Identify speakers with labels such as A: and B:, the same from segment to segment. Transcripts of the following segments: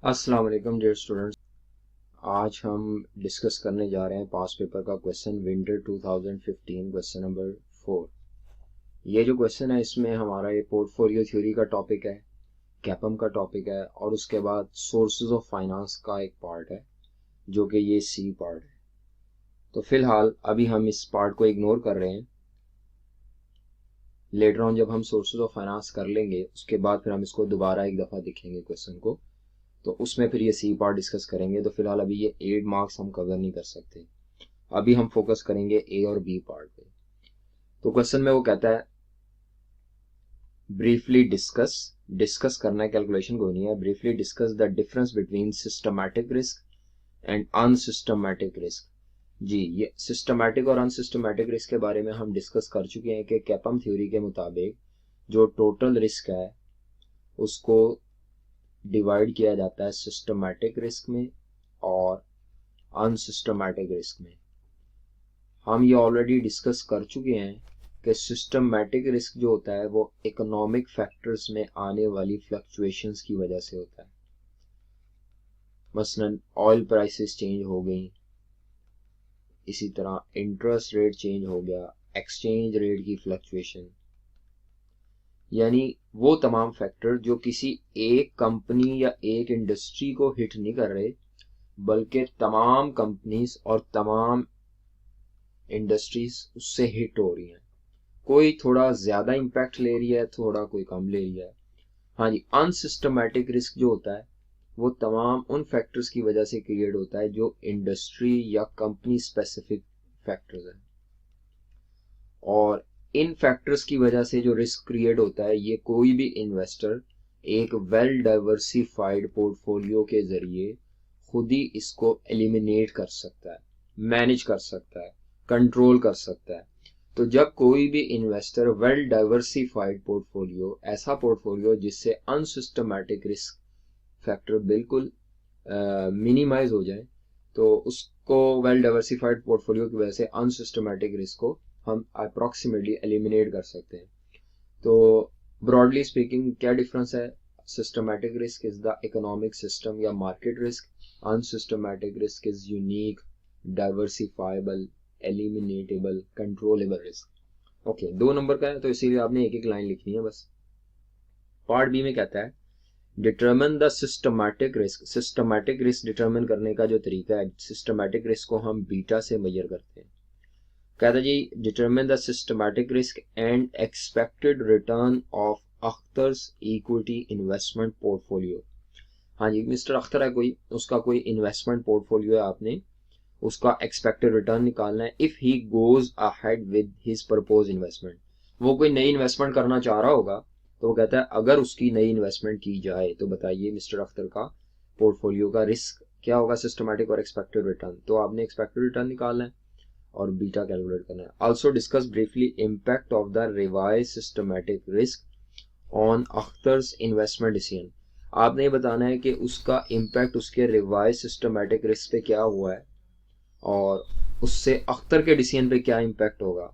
A: अस्सलाम वालेकुम dear students. आज हम डिस्कस करने जा रहे हैं पास पेपर का क्वेश्चन विंटर 2015 क्वेश्चन नंबर 4। ये जो क्वेश्चन है इसमें हमारा ये पोर्टफोलियो थ्योरी का टॉपिक है, कैपम का टॉपिक है और उसके बाद सोर्सेज ऑफ फाइनेंस का एक पार्ट है जो कि ये सी पार्ट है। तो फिलहाल अभी हम इस पार्ट को इग्नोर कर रहे हैं। लेटर ऑन जब हम सोर्सेज ऑफ फाइनेंस कर लेंगे उसके बाद फिर हम इसको दोबारा एक दफ़ा देखेंगे क्वेश्चन को, तो उसमें फिर ये सी पार्ट डिस्कस करेंगे। तो फिलहाल अभी ये 8 मार्क्स हम कवर नहीं कर सकते, अभी हम फोकस करेंगे ए और बी पार्ट पे। तो क्वेश्चन में वो कहता है ब्रीफली डिस्कस करना है, कैलकुलेशन कोई नहीं है। Briefly discuss the difference between systematic risk and unsystematic risk. जी, ये सिस्टमैटिक और अनसिस्टमैटिक रिस्क के बारे में हम डिस्कस कर चुके हैं कि कैपम थ्योरी के मुताबिक जो टोटल रिस्क है उसको डिवाइड किया जाता है सिस्टमैटिक रिस्क में और अनसिस्टमैटिक रिस्क में। हम ये ऑलरेडी डिस्कस कर चुके हैं कि सिस्टमैटिक रिस्क जो होता है वो इकोनॉमिक फैक्टर्स में आने वाली फ्लक्चुएशंस की वजह से होता है। मसलन ऑयल प्राइसेस चेंज हो गई, इसी तरह इंटरेस्ट रेट चेंज हो गया, एक्सचेंज रेट की फ्लक्चुएशन, यानी वो तमाम फैक्टर जो किसी एक कंपनी या एक इंडस्ट्री को हिट नहीं कर रहे बल्कि तमाम कंपनीज और तमाम इंडस्ट्रीज उससे हिट हो रही हैं। कोई थोड़ा ज्यादा इंपैक्ट ले रही है, थोड़ा कोई कम ले रही है। हाँ जी, अनसिस्टमैटिक रिस्क जो होता है वो तमाम उन फैक्टर्स की वजह से क्रिएट होता है जो इंडस्ट्री या कंपनी स्पेसिफिक फैक्टर्स हैं, और इन फैक्टर्स की वजह से जो रिस्क क्रिएट होता है ये कोई भी इन्वेस्टर एक वेल डाइवर्सिफाइड पोर्टफोलियो के जरिए खुद ही इसको एलिमिनेट कर सकता है, मैनेज कर सकता है, कंट्रोल कर सकता है। तो जब कोई भी इन्वेस्टर वेल डाइवर्सिफाइड पोर्टफोलियो, ऐसा पोर्टफोलियो जिससे अनसिस्टमैटिक रिस्क फैक्टर बिल्कुल मिनिमाइज हो जाए, तो उसको वेल डाइवर्सिफाइड पोर्टफोलियो की वजह से अनसिस्टमैटिक रिस्क को हम अप्रोक्सीमेटली एलिमिनेट कर सकते हैं। तो ब्रॉडली स्पीकिंग क्या डिफरेंस है? Systematic risk is the economic system या market risk, unsystematic risk is unique, diversifiable, eliminatable, controllable risk. Okay, 2 number का है तो इसीलिए आपने एक एक लाइन लिखनी है बस। पार्ट बी में कहता है determine the systematic risk. Systematic risk determine करने का जो तरीका है, सिस्टमैटिक रिस्क को हम बीटा से मेजर करते हैं। कहता है जी determine the systematic risk and expected return of Akhtar's equity investment portfolio. हाँ जी, मिस्टर अख्तर है कोई, उसका कोई इन्वेस्टमेंट पोर्टफोलियो है, आपने उसका एक्सपेक्टेड रिटर्न निकालना है if he goes ahead with his propose investment. वो कोई नई इन्वेस्टमेंट करना चाह रहा होगा तो वो कहता है अगर उसकी नई इन्वेस्टमेंट की जाए तो बताइए मिस्टर अख्तर का पोर्टफोलियो का रिस्क क्या होगा, सिस्टमैटिक और एक्सपेक्टेड रिटर्न। तो आपने एक्सपेक्टेड रिटर्न निकालना है और बीटा कैलकुलेट करना है। Also discuss briefly impact of the revise systematic risk on Akhtar's investment decision. आपने ये बताना है कि उसका इम्पैक्ट उसके रिवाइज सिस्टमैटिक रिस्क पे क्या हुआ है और उससे अख्तर के डिसीजन पे क्या इम्पैक्ट होगा।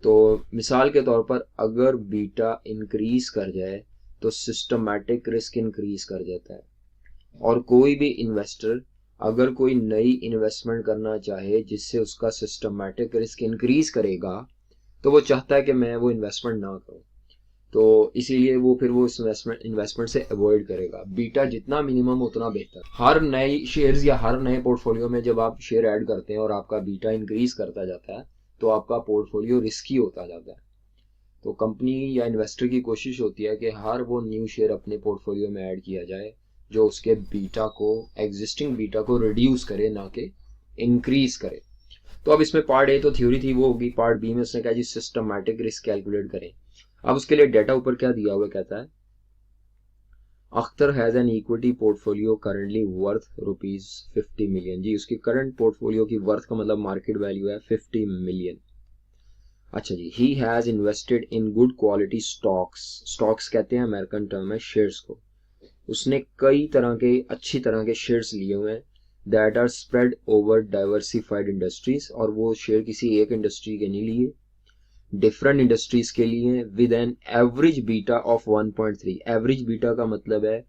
A: तो मिसाल के तौर पर अगर बीटा इंक्रीज कर जाए तो सिस्टमैटिक रिस्क इंक्रीज कर जाता है, और कोई भी इन्वेस्टर अगर कोई नई इन्वेस्टमेंट करना चाहे जिससे उसका सिस्टमैटिक रिस्क इंक्रीज करेगा तो वो चाहता है कि मैं वो इन्वेस्टमेंट ना करूं, तो इसीलिए वो फिर वो इन्वेस्टमेंट से अवॉइड करेगा। बीटा जितना मिनिमम उतना बेहतर। हर नई शेयर्स या हर नए पोर्टफोलियो में जब आप शेयर ऐड करते हैं और आपका बीटा इंक्रीज करता जाता है तो आपका पोर्टफोलियो रिस्की होता जाता है। तो कंपनी या इन्वेस्टर की कोशिश होती है कि हर वो न्यू शेयर अपने पोर्टफोलियो में ऐड किया जाए जो उसके बीटा को, एग्जिस्टिंग बीटा को रिड्यूस करे, ना कि इंक्रीज करे। तो अब इसमें पार्ट ए तो थ्योरी थी वो होगी, पार्ट बी में उसने कहा जी सिस्टमैटिक रिस्क कैलकुलेट करें। अब उसके लिए डेटा ऊपर क्या दिया हुआ, कहता है Akhtar has an equity portfolio currently worth ₹50 million. जी, उसकी करंट पोर्टफोलियो की वर्थ का मतलब मार्केट वैल्यू है 50 मिलियन। अच्छा जी, he has invested in good quality stocks. Stocks कहते हैं अमेरिकन टर्म है शेयर्स को। उसने कई तरह के अच्छी तरह के शेयर्स लिए हुए हैं that are spread over diversified industries, और वो शेयर किसी एक इंडस्ट्री के नहीं लिए, डिफरेंट इंडस्ट्रीज के लिए, with an average beta of 1.3। Average beta का मतलब है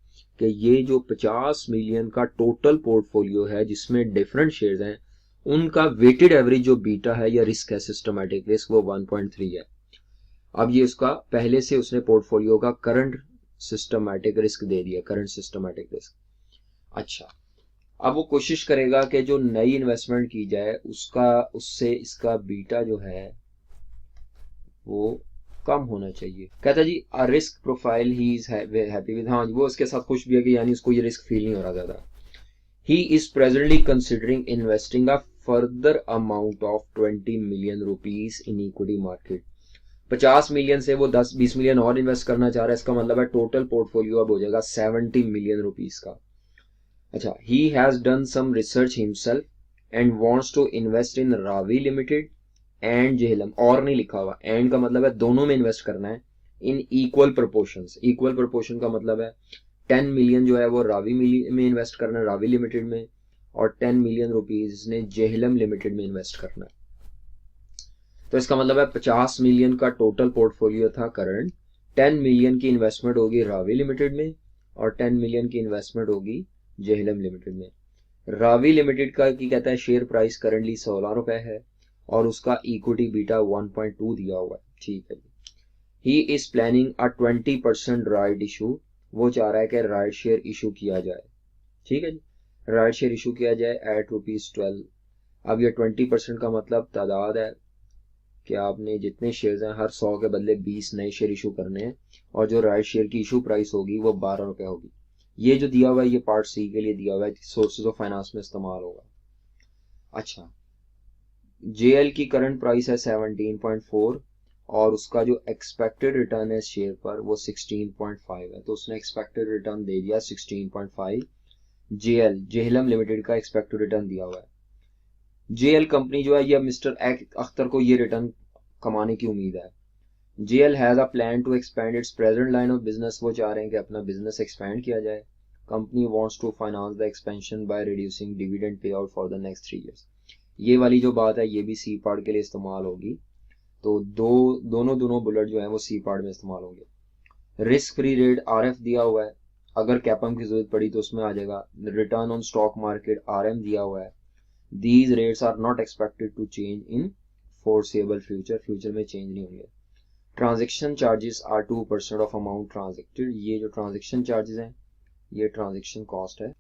A: कि ये जो 50 मिलियन का टोटल पोर्टफोलियो है जिसमें डिफरेंट शेयर्स हैं, उनका वेटेड एवरेज जो बीटा है या रिस्क है, सिस्टमैटिक रिस्क, वो 1.3 है। अब ये उसका पहले से उसने पोर्टफोलियो का करंट सिस्टमैटिक रिस्क दे दिया, करंट सिस्टमैटिक रिस्क। अच्छा, अब वो कोशिश करेगा कि जो नई इन्वेस्टमेंट की जाए उससे इसका बीटा जो है वो कम होना चाहिए। कहता जी a risk profile he is happy with, हाँ वो उसके साथ खुश भी है कि यानी उसको ये रिस्क फील नहीं हो रहा ज्यादा। He is presently considering investing a further amount of 20 million rupees in equity market. 50 million से वो 10-20 मिलियन और इन्वेस्ट करना चाह रहा है। इसका मतलब है टोटल पोर्टफोलियो अब हो जाएगा 70 मिलियन रुपीज का। अच्छा, he has done some research himself and wants to invest in Ravi limited and Jhelum, और नहीं लिखा हुआ, एंड का मतलब है दोनों में इन्वेस्ट करना है in equal proportions. Equal proportion का मतलब है 10 मिलियन जो है वो रावी में इन्वेस्ट करना है, रावी लिमिटेड में, और 10 मिलियन रुपीज ने जेहलम लिमिटेड में इन्वेस्ट करना है। तो इसका मतलब है 50 मिलियन का टोटल पोर्टफोलियो था करंट, 10 मिलियन की इन्वेस्टमेंट होगी रावी लिमिटेड में और 10 मिलियन की इन्वेस्टमेंट होगी जेहलम लिमिटेड में। रावी लिमिटेड का की कहता है शेयर प्राइस करंटली 16 रुपए है और उसका इक्विटी बीटा 1.2 दिया हुआ है। ठीक है जी। He is planning a 20% right issue, वो चाह रहा है कि राइट शेयर इशू किया जाए। ठीक है जी, राइट शेयर इशू किया जाए एट ₹12। अब ये 20% का मतलब तादाद है कि आपने जितने शेयर हैं हर 100 के बदले 20 नए शेयर इशू करने हैं और जो राइट शेयर की इशू प्राइस होगी वो 12 रुपए होगी। ये जो दिया हुआ है ये पार्ट सी के लिए दिया हुआ है, सोर्सेज ऑफ फाइनेंस में इस्तेमाल होगा। अच्छा, जेएल की करंट प्राइस है 17.4 और उसका जो एक्सपेक्टेड रिटर्न है शेयर पर वो 16.5 है, तो उसने एक्सपेक्टेड रिटर्न दे दिया 16.5। जेहलम लिमिटेड का एक्सपेक्टेड रिटर्न दिया हुआ है। जेएल कंपनी जो है ये मिस्टर अख्तर को ये रिटर्न कमाने की उम्मीद है। JL has a plan to expand its present line of business, वो चाह रहे हैं कि अपना बिजनेस एक्सपेंड किया जाए। Company wants to finance the expansion by reducing dividend payout for the next 3 years. ये वाली जो बात है ये भी सी पार्ट के लिए इस्तेमाल होगी, तो दोनों बुलेट जो है वो सी पार्ट में इस्तेमाल होंगे। रिस्क फ्री रेट आरएफ दिया हुआ है, अगर कैपम की जरूरत पड़ी तो उसमें आ जाएगा। Return on stock market RM दिया हुआ है। These rates are not expected to change in foreseeable future, future में चेंज नहीं होंगे। Transaction charges are 2% of amount transacted, ये जो ट्रांजेक्शन चार्जेस हैं ये ट्रांजेक्शन कॉस्ट है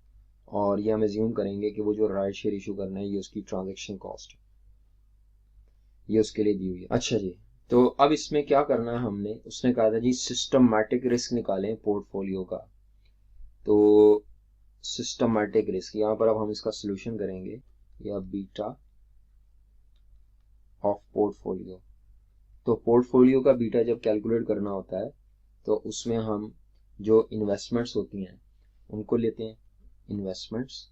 A: और ये हम एज्यूम करेंगे कि वो जो राइट शेयर इशू करना है ये उसकी ट्रांजेक्शन कॉस्ट है, ये उसके लिए दी हुई है। अच्छा जी, तो अब इसमें क्या करना है हमने, उसने कहा था जी सिस्टमैटिक रिस्क निकालें पोर्टफोलियो का। तो सिस्टमैटिक रिस्क यहाँ पर अब हम इसका सोल्यूशन करेंगे, या बीटा ऑफ पोर्टफोलियो। तो पोर्टफोलियो का बीटा जब कैलकुलेट करना होता है तो उसमें हम जो इन्वेस्टमेंट्स होती हैं उनको लेते हैं, इन्वेस्टमेंट्स,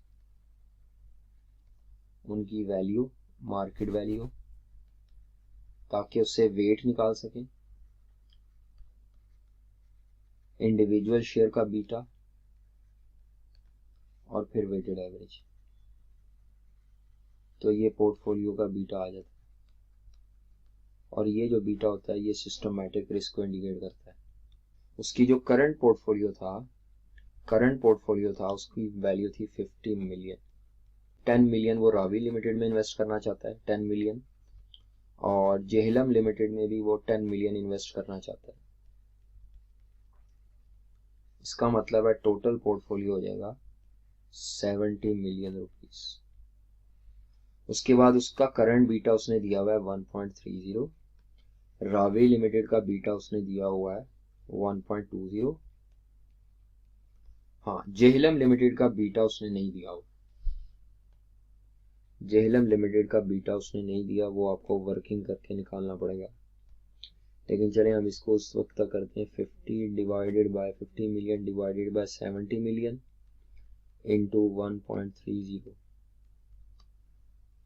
A: उनकी वैल्यू, मार्केट वैल्यू, ताकि उससे वेट निकाल सकें, इंडिविजुअल शेयर का बीटा और फिर वेटेड एवरेज। तो ये पोर्टफोलियो का बीटा आ जाता है और ये जो बीटा होता है ये सिस्टमैटिक रिस्क को इंडिकेट करता है। उसकी जो करंट पोर्टफोलियो था उसकी वैल्यू थी 50 मिलियन। 10 मिलियन वो रावी लिमिटेड में इन्वेस्ट करना चाहता है, 10 मिलियन, और जेहलम लिमिटेड में भी वो 10 मिलियन इन्वेस्ट करना चाहता है। इसका मतलब है टोटल पोर्टफोलियो हो जाएगा 70 मिलियन रुपीस। उसके बाद उसका करंट बीटा उसने दिया हुआ है 1.30, रावी लिमिटेड का बीटा उसने दिया हुआ है 1.20। हाँ, जेहलम लिमिटेड का बीटा उसने नहीं दिया हुआ, जेहलम लिमिटेड का बीटा उसने नहीं दिया, वो आपको वर्किंग करके निकालना पड़ेगा। लेकिन चले हम इसको उस वक्त तक करते हैं, 50 divided by 50 million divided by 70 million into 1.30,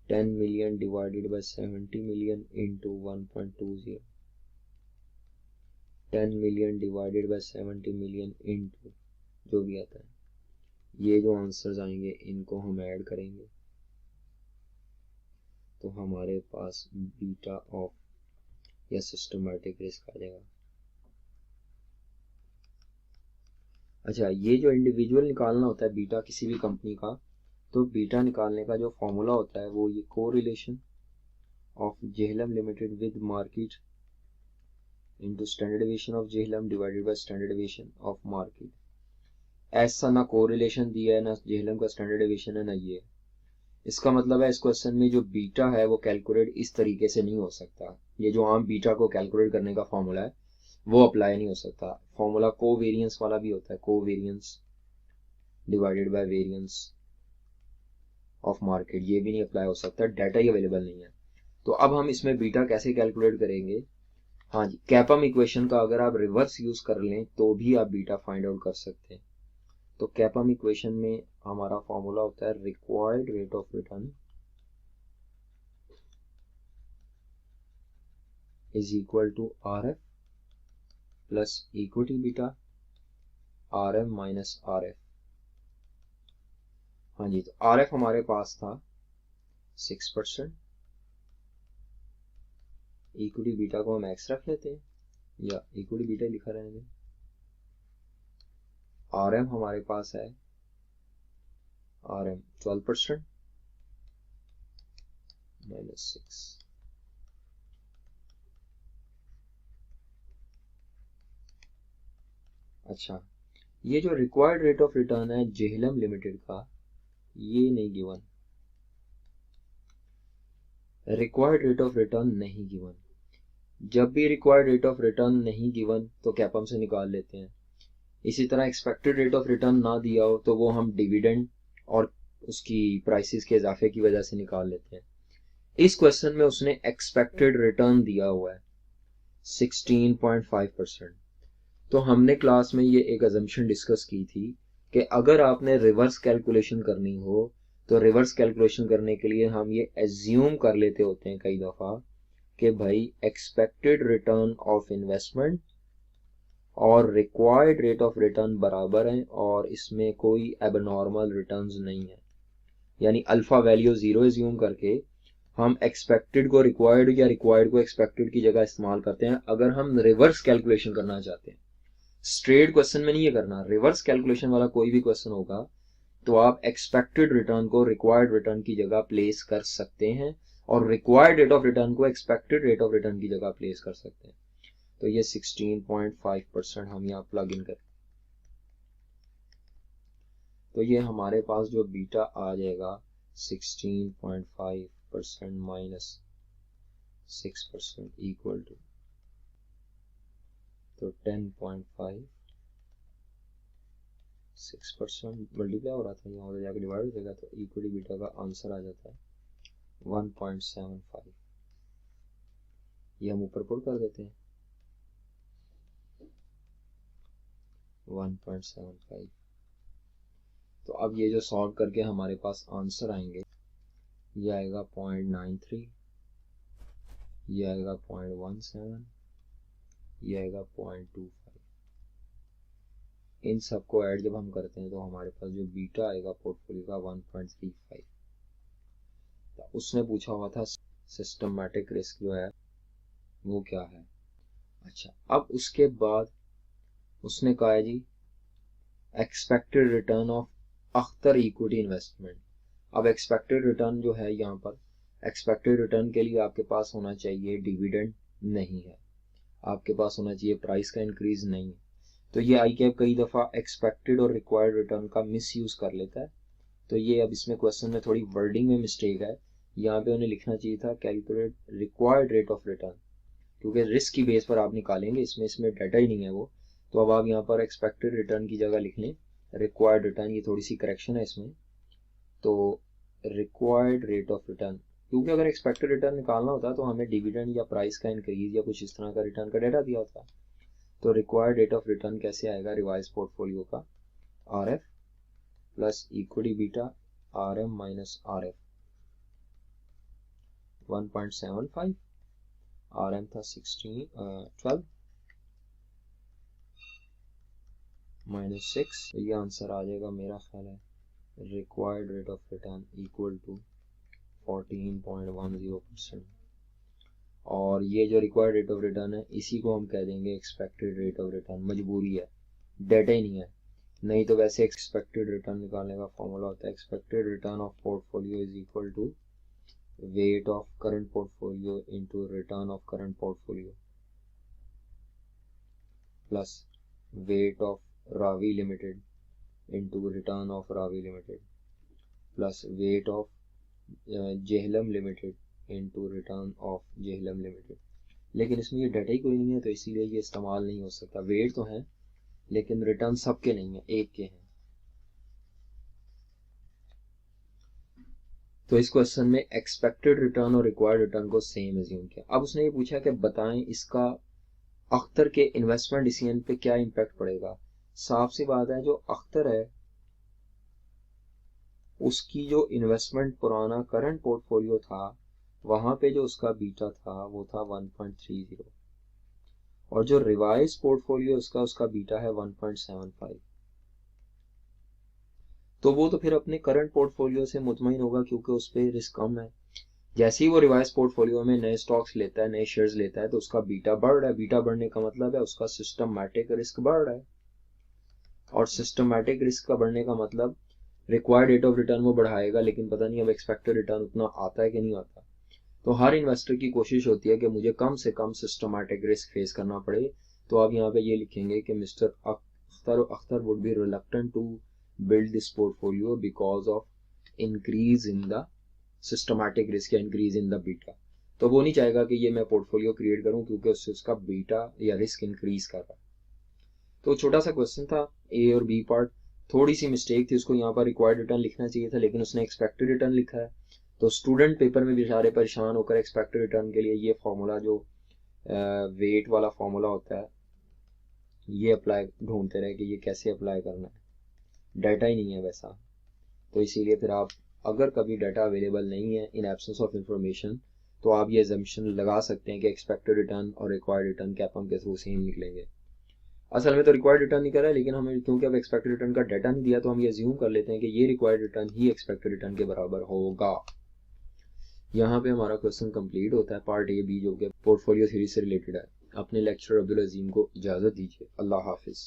A: 10 million divided by 70 million into 1.20, 10 million divided by 70 million into जो भी आता है। ये जो आंसर्स आएंगे इनको हम ऐड करेंगे तो हमारे पास बीटा ऑफ या सिस्टमैटिक रिस्क आ जाएगा। अच्छा, ये जो इंडिविजुअल निकालना होता है बीटा किसी भी कंपनी का, तो बीटा निकालने का जो फॉर्मूला होता है वो ये correlation of Jhelum limited with market into standard deviation of Jhelum divided by standard deviation of market. ऐसा ना कोरिलेशन दिया है, ना जेहलम का स्टैंडर्ड डेविएशन है, ना ये। इसका मतलब है इस क्वेश्चन में जो बीटा है वो कैलकुलेट इस तरीके से नहीं हो सकता। ये जो आम बीटा को कैलकुलेट करने का फॉर्मूला है वो अप्लाई नहीं हो सकता। फॉर्मूला कोवेरियंस वाला भी होता है, covariance divided by variance of market, ये भी नहीं अप्लाई हो सकता, डाटा ही अवेलेबल नहीं है। तो अब हम इसमें बीटा कैसे कैलकुलेट करेंगे? हाँ जी, कैपम इक्वेशन का अगर आप रिवर्स यूज कर लें तो भी आप बीटा फाइंड आउट कर सकते हैं। तो कैपम इक्वेशन में हमारा फॉर्मूला होता है required rate of return is equal to R F plus equity beta R M minus R F. हाँ जी, तो आर एफ हमारे पास था 6%, इक्विटी बीटा को हम एक्स रख लेते हैं या इक्विटी बीटा लिखा रहेंगे। आर एम हमारे पास है आर एम 12% माइनस 6। अच्छा, ये जो रिक्वायर्ड रेट ऑफ रिटर्न है जेहलम लिमिटेड का, ये नहीं given, required rate of return नहीं गिवन। जब भी रिक्वायर्ड रेट ऑफ रिटर्न नहीं गिवन तो कैपम से निकाल लेते हैं। इसी तरह एक्सपेक्टेड रेट ऑफ रिटर्न ना दिया हो तो वो हम डिविडेंड और उसकी प्राइसेस के इजाफे की वजह से निकाल लेते हैं। इस क्वेश्चन में उसने एक्सपेक्टेड रिटर्न दिया हुआ है 16.5%। तो हमने क्लास में ये एक अजम्पशन डिस्कस की थी कि अगर आपने रिवर्स कैलकुलेशन करनी हो तो रिवर्स कैलकुलेशन करने के लिए हम ये एज्यूम कर लेते होते हैं कई दफा कि भाई एक्सपेक्टेड रिटर्न ऑफ इन्वेस्टमेंट और रिक्वायर्ड रेट ऑफ रिटर्न बराबर हैं और इसमें कोई एबनॉर्मल रिटर्न्स नहीं है। यानी अल्फा वैल्यू 0 एज्यूम करके हम एक्सपेक्टेड को रिक्वायर्ड या रिक्वायर्ड को एक्सपेक्टेड की जगह इस्तेमाल करते हैं अगर हम रिवर्स कैलकुलेशन करना चाहते हैं। स्ट्रेट क्वेश्चन में नहीं ये करना, रिवर्स कैलकुलेशन वाला कोई भी क्वेश्चन होगा तो आप एक्सपेक्टेड रिटर्न को रिक्वायर्ड रिटर्न की जगह प्लेस कर सकते हैं और रिक्वायर्ड रेट ऑफ रिटर्न को एक्सपेक्टेड रेट ऑफ रिटर्न की जगह प्लेस कर सकते हैं। तो ये 16.5% हम यहाँ प्लग इन करें तो ये हमारे पास जो बीटा आ जाएगा 16.5% माइनस 6% इक्वल टू, तो 10.5 6% मल्टीप्लाई हो रहा था, यहाँ जाकर डिवाइड हो जाएगा तो इक्विटी बीटा का आंसर आ जाता है 1.75। ये हम ऊपर पुट कर देते हैं 1.75। तो अब ये जो सॉल्व करके हमारे पास आंसर आएंगे, ये आएगा 0.93, ये आएगा 0.17, ये आएगा 0.25। इन सबको ऐड जब हम करते हैं तो हमारे पास जो बीटा आएगा पोर्टफोलियो का 1.35। तो उसने पूछा हुआ था सिस्टमैटिक रिस्क जो है वो क्या है। अच्छा, अब उसके बाद उसने कहा है जी expected return of Akhtar equity investment. अब एक्सपेक्टेड रिटर्न जो है यहाँ पर, एक्सपेक्टेड रिटर्न के लिए आपके पास होना चाहिए डिविडेंड नहीं है, आपके पास होना चाहिए प्राइस का इंक्रीज नहीं है। तो ये आई कैप कई दफ़ा एक्सपेक्टेड और रिक्वायर्ड रिटर्न का मिस यूज कर लेता है। तो ये अब इसमें क्वेश्चन में थोड़ी वर्डिंग में मिस्टेक है, यहाँ पे उन्हें लिखना चाहिए था calculate required rate of return, क्योंकि रिस्क की बेस पर आप निकालेंगे, इसमें डाटा ही नहीं है वो। तो अब आप यहाँ पर एक्सपेक्टेड रिटर्न की जगह लिख लें रिक्वायर्ड रिटर्न, ये थोड़ी सी करेक्शन है इसमें। तो रिक्वायर्ड रेट ऑफ रिटर्न, क्योंकि अगर एक्सपेक्टेड रिटर्न निकालना होता तो हमें डिविडेंड या प्राइस का इंक्रीज या कुछ इस तरह का रिटर्न का डेटा दिया होता। तो रिक्वायर्ड रेट ऑफ रिटर्न कैसे आएगा रिवाइज पोर्टफोलियो का, R F plus equity beta R M minus R F 1.75, R M था 12 माइनस 6, ये आंसर आ जाएगा मेरा ख्याल है required rate of return equal to 14.10%। और ये जो रिक्वायर्ड रेट ऑफ रिटर्न है इसी को हम कह देंगे एक्सपेक्टेड रेट ऑफ रिटर्न। मजबूरी है, डाटा ही नहीं है, नहीं तो वैसे एक्सपेक्टेड रिटर्न निकालने का फॉर्मूला होता है expected return of portfolio is equal to weight of current portfolio into return of current portfolio plus weight of Ravi limited into return of Ravi limited plus weight of Jhelum limited into return of Jhelum limited. लेकिन इसमें ये data ही कोई नहीं है तो इसीलिए ये इस्तेमाल नहीं हो सकता। वेट तो है लेकिन रिटर्न सबके नहीं है, एक के हैं। तो इस क्वेश्चन में एक्सपेक्टेड रिटर्न और रिक्वायर्ड रिटर्न को सेम एज्यूम किया। अब उसने ये पूछा कि बताएं इसका अख्तर के इन्वेस्टमेंट डिसीजन पे क्या इम्पैक्ट पड़ेगा। साफ सी बात है, जो अख्तर है उसकी जो इन्वेस्टमेंट पुराना करंट पोर्टफोलियो था वहां पे जो उसका बीटा था वो था 1.30 और जो रिवाइज पोर्टफोलियो उसका बीटा है 1.75। तो वो तो फिर अपने करंट पोर्टफोलियो से मुतमईन होगा क्योंकि उस पर रिस्क कम है। जैसे ही वो रिवाइज पोर्टफोलियो में नए स्टॉक्स लेता है, नए शेयर्स लेता है, तो उसका बीटा बढ़ रहा है। बीटा बढ़ने का मतलब है उसका सिस्टमैटिक रिस्क बढ़ रहा है और सिस्टमैटिक रिस्क का बढ़ने का मतलब रिक्वायर्ड रेट ऑफ रिटर्न वो बढ़ाएगा, लेकिन पता नहीं अब एक्सपेक्टेड रिटर्न उतना आता है कि नहीं आता। तो हर इन्वेस्टर की कोशिश होती है कि मुझे कम से कम सिस्टमैटिक रिस्क फेस करना पड़े। तो आप यहाँ पे ये लिखेंगे कि mister Akhtar would be reluctant to build this portfolio because of increase in the systematic risk या increase in the beta। तो वो नहीं चाहेगा कि ये मैं पोर्टफोलियो क्रिएट करूं क्योंकि उससे उसका बीटा या रिस्क इंक्रीज कर रहा है। तो छोटा सा क्वेश्चन था, ए और बी पार्ट। थोड़ी सी मिस्टेक थी, उसको यहाँ पर रिक्वायर्ड रिटर्न लिखना चाहिए था लेकिन उसने एक्सपेक्टेड रिटर्न लिखा है। तो स्टूडेंट पेपर में बेचारे परेशान होकर एक्सपेक्टेड रिटर्न के लिए ये फॉर्मूला जो वेट वाला फॉर्मूला होता है ये अप्लाई ढूंढते रहे कि ये कैसे अप्लाई करना है। डाटा ही नहीं है वैसा, तो इसीलिए फिर आप अगर कभी डाटा अवेलेबल नहीं है इन एब्सेंस ऑफ इंफॉर्मेशन तो आप ये एजम्पशन लगा सकते हैं कि एक्सपेक्टेड रिटर्न और रिक्वायर्ड रिटर्न कैपम के थ्रू सेम निकलेंगे। असल में तो रिक्वायर्ड रिटर्न नहीं कर रहा है लेकिन हमें क्योंकि अब एक्सपेक्टेड रिटर्न का डाटा नहीं दिया तो हम ये अज्यूम कर लेते हैं कि ये रिक्वायर्ड रिटर्न ही एक्सपेक्टेड रिटर्न के बराबर होगा। यहाँ पे हमारा क्वेश्चन कंप्लीट होता है, पार्ट ए बी जो कि पोर्टफोलियो थ्योरी से रिलेटेड है। अपने लेक्चरर अब्दुल अजीम को इजाज़त दीजिए। अल्लाह हाफिज़।